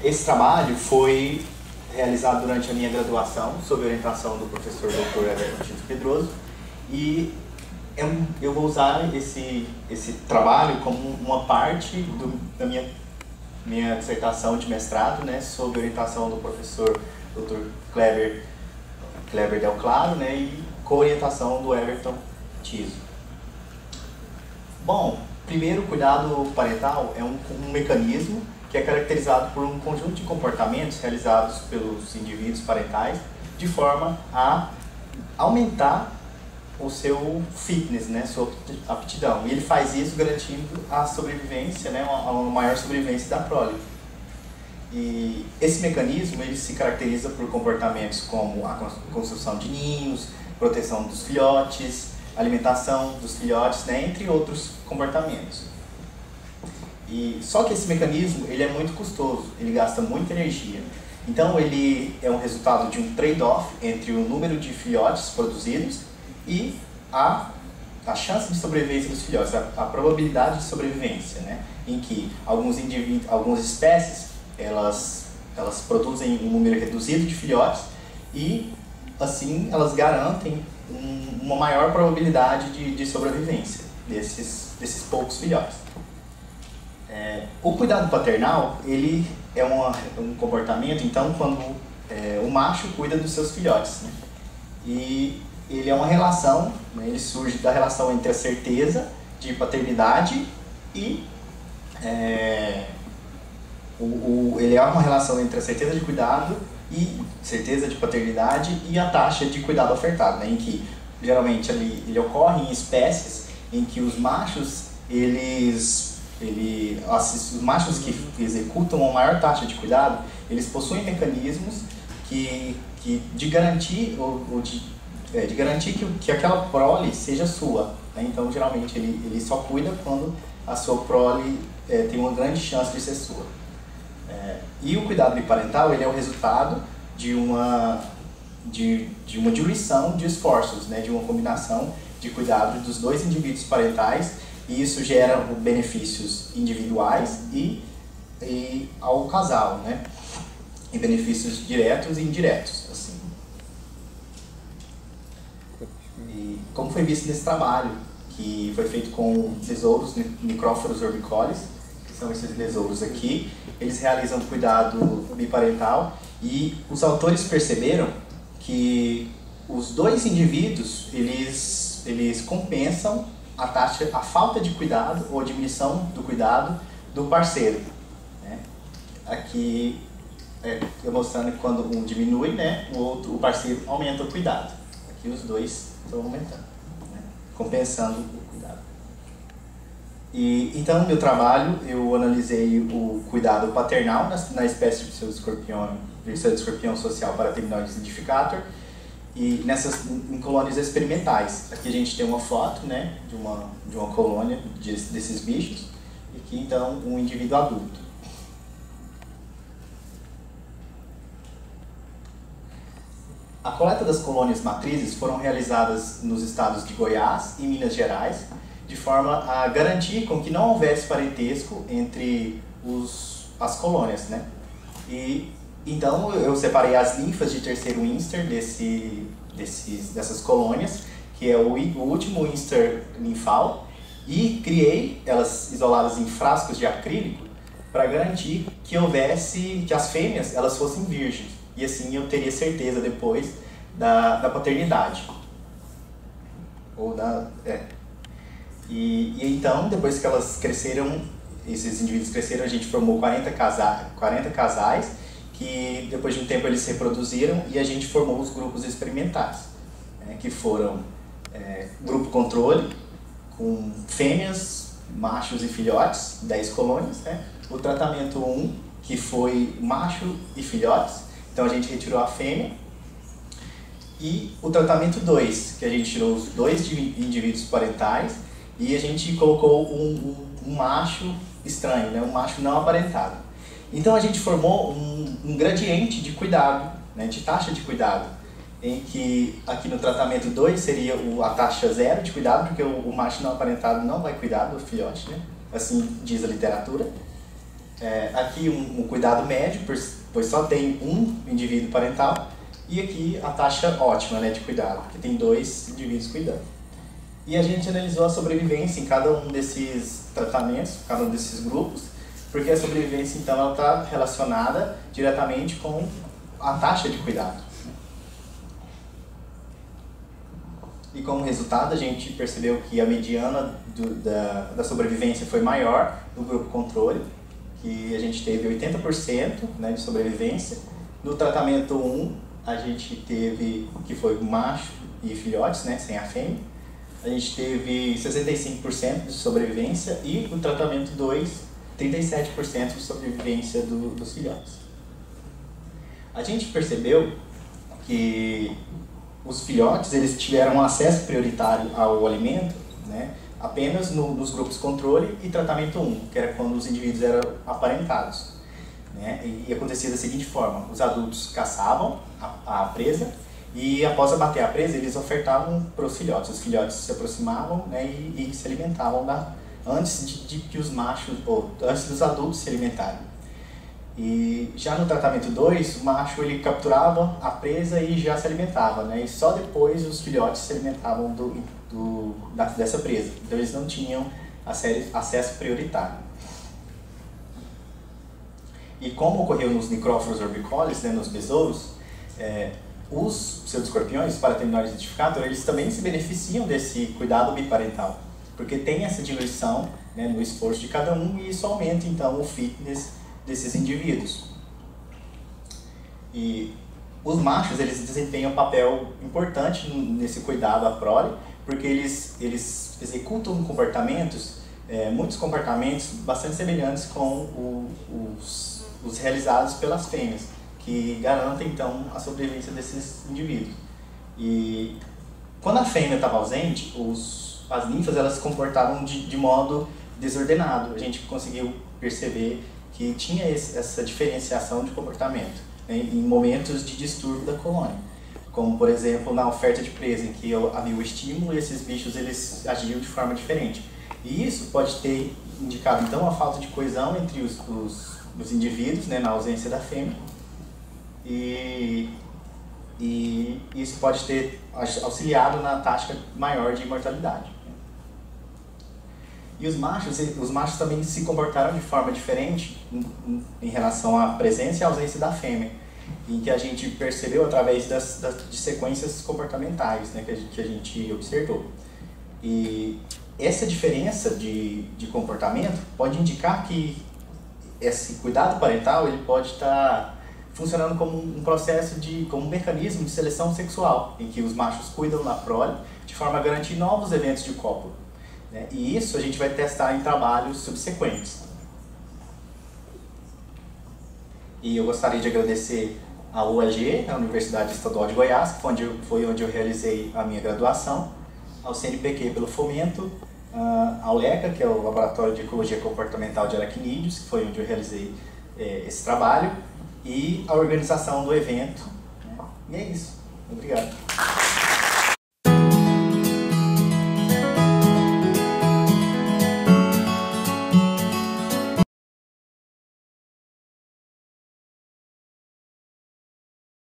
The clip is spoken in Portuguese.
Esse trabalho foi realizado durante a minha graduação, sob orientação do professor Dr. Everton Tito Pedroso, e eu vou usar esse trabalho como uma parte da minha dissertação de mestrado, né, sob orientação do professor Dr. Kleber Del Claro, né, e com orientação do Everton Tiso. Bom, primeiro, o cuidado parental é um mecanismo que é caracterizado por um conjunto de comportamentos realizados pelos indivíduos parentais de forma a aumentar o seu fitness, né, sua aptidão. E ele faz isso garantindo a sobrevivência, né, uma maior sobrevivência da prole. E esse mecanismo ele se caracteriza por comportamentos como a construção de ninhos, proteção dos filhotes, alimentação dos filhotes, né, entre outros comportamentos. Só que esse mecanismo ele é muito custoso, ele gasta muita energia. Então ele é um resultado de um trade-off entre o número de filhotes produzidos e a chance de sobrevivência dos filhotes, a probabilidade de sobrevivência, né? Em que algumas espécies elas produzem um número reduzido de filhotes e assim elas garantem uma maior probabilidade de sobrevivência desses poucos filhotes. O cuidado paternal ele é um comportamento, então, quando o macho cuida dos seus filhotes, né? E ele é uma relação, né, ele surge da relação entre a certeza de paternidade e ele é uma relação entre a certeza de cuidado e certeza de paternidade e a taxa de cuidado ofertado, né, em que geralmente ele ocorre em espécies em que os machos os machos que executam uma maior taxa de cuidado, eles possuem mecanismos de garantir de garantir que aquela prole seja sua, né? Então, geralmente, ele só cuida quando a sua prole tem uma grande chance de ser sua. E o cuidado biparental ele é o resultado de uma diluição de esforços, né? De uma combinação de cuidado dos dois indivíduos parentais, e isso gera benefícios individuais e ao casal, né? E benefícios diretos e indiretos, assim. E como foi visto nesse trabalho, que foi feito com besouros Micróforos orbicolis, que são esses besouros aqui, eles realizam cuidado biparental e os autores perceberam que os dois indivíduos, eles compensam a falta de cuidado ou a diminuição do cuidado do parceiro, né? Aqui eu mostrando que quando um diminui, né, o parceiro aumenta o cuidado. Aqui os dois estão aumentando, né, compensando o cuidado. Então, no meu trabalho, eu analisei o cuidado paternal na espécie de Pseudoescorpião social Paratheminoides nidificator, e em colônias experimentais. Aqui a gente tem uma foto, né, de uma colônia desses bichos, e aqui então um indivíduo adulto. A coleta das colônias matrizes foram realizadas nos estados de Goiás e Minas Gerais, de forma a garantir com que não houvesse parentesco entre as colônias, né? Então eu separei as linfas de terceiro íster dessas colônias, que é o último íster linfal, e criei elas isoladas em frascos de acrílico para garantir que as fêmeas elas fossem virgens, e assim eu teria certeza depois da paternidade. Então, depois que elas cresceram, esses indivíduos cresceram, a gente formou 40 casais, que depois de um tempo eles se reproduziram e a gente formou os grupos experimentais, né, que foram grupo controle, com fêmeas, machos e filhotes, 10 colônias, né? O tratamento 1, que foi macho e filhotes, então a gente retirou a fêmea, e o tratamento 2, que a gente tirou os dois indivíduos parentais e a gente colocou um macho estranho, né? Um macho não aparentado. Então a gente formou um gradiente de cuidado, né, de taxa de cuidado, em que aqui no tratamento 2 seria a taxa 0 de cuidado, porque o macho não aparentado não vai cuidar do filhote, né? Assim diz a literatura. Aqui um cuidado médio, pois só tem um indivíduo parental, e aqui a taxa ótima, né, de cuidado, porque tem 2 indivíduos cuidando. E a gente analisou a sobrevivência em cada um desses tratamentos, cada um desses grupos, porque a sobrevivência, então, ela está relacionada diretamente com a taxa de cuidado. E como resultado, a gente percebeu que a mediana da sobrevivência foi maior no grupo controle, que a gente teve 80%, né, de sobrevivência. No tratamento 1, a gente teve, que foi macho e filhotes, né, sem a fêmea, a gente teve 65% de sobrevivência, e no tratamento 2, 37% de sobrevivência dos filhotes. A gente percebeu que os filhotes, eles tiveram acesso prioritário ao alimento, né, apenas nos grupos controle e tratamento 1, que era quando os indivíduos eram aparentados, né, e acontecia da seguinte forma: os adultos caçavam a presa, e após abater a presa, eles ofertavam para os filhotes. Os filhotes se aproximavam, né, e se alimentavam antes de que os machos, ou antes dos adultos se alimentarem. E já no tratamento 2, o macho ele capturava a presa e já se alimentava, né? E só depois os filhotes se alimentavam dessa presa. Então eles não tinham acesso prioritário. E como ocorreu nos Necróforos orbicolis, né, nos besouros, os pseudoscorpiões, Paratheminodes identificator, eles também se beneficiam desse cuidado biparental, porque tem essa diluição, né, no esforço de cada um, e isso aumenta então o fitness desses indivíduos. E os machos, eles desempenham um papel importante nesse cuidado à prole, porque eles executam muitos comportamentos bastante semelhantes com os realizados pelas fêmeas, que garantem então a sobrevivência desses indivíduos. E quando a fêmea estava ausente, as ninfas, elas se comportavam de modo desordenado. A gente conseguiu perceber que tinha essa diferenciação de comportamento, né, em momentos de distúrbio da colônia, como por exemplo na oferta de presa, em que havia o estímulo e esses bichos eles agiam de forma diferente. E isso pode ter indicado então a falta de coesão entre os indivíduos, né, na ausência da fêmea, e isso pode ter auxiliado na taxa maior de mortalidade. E os machos também se comportaram de forma diferente em relação à presença e ausência da fêmea, em que a gente percebeu através de sequências comportamentais, né, que a gente observou. E essa diferença de comportamento pode indicar que esse cuidado parental ele pode estar funcionando como um processo como um mecanismo de seleção sexual, em que os machos cuidam da prole de forma a garantir novos eventos de cópula. E isso a gente vai testar em trabalhos subsequentes. E eu gostaria de agradecer à UAG, a Universidade Estadual de Goiás, que foi onde eu realizei a minha graduação, ao CNPq pelo fomento, ao LECA, que é o Laboratório de Ecologia Comportamental de Aracnídeos, que foi onde eu realizei esse trabalho, e a organização do evento. E é isso. Obrigado.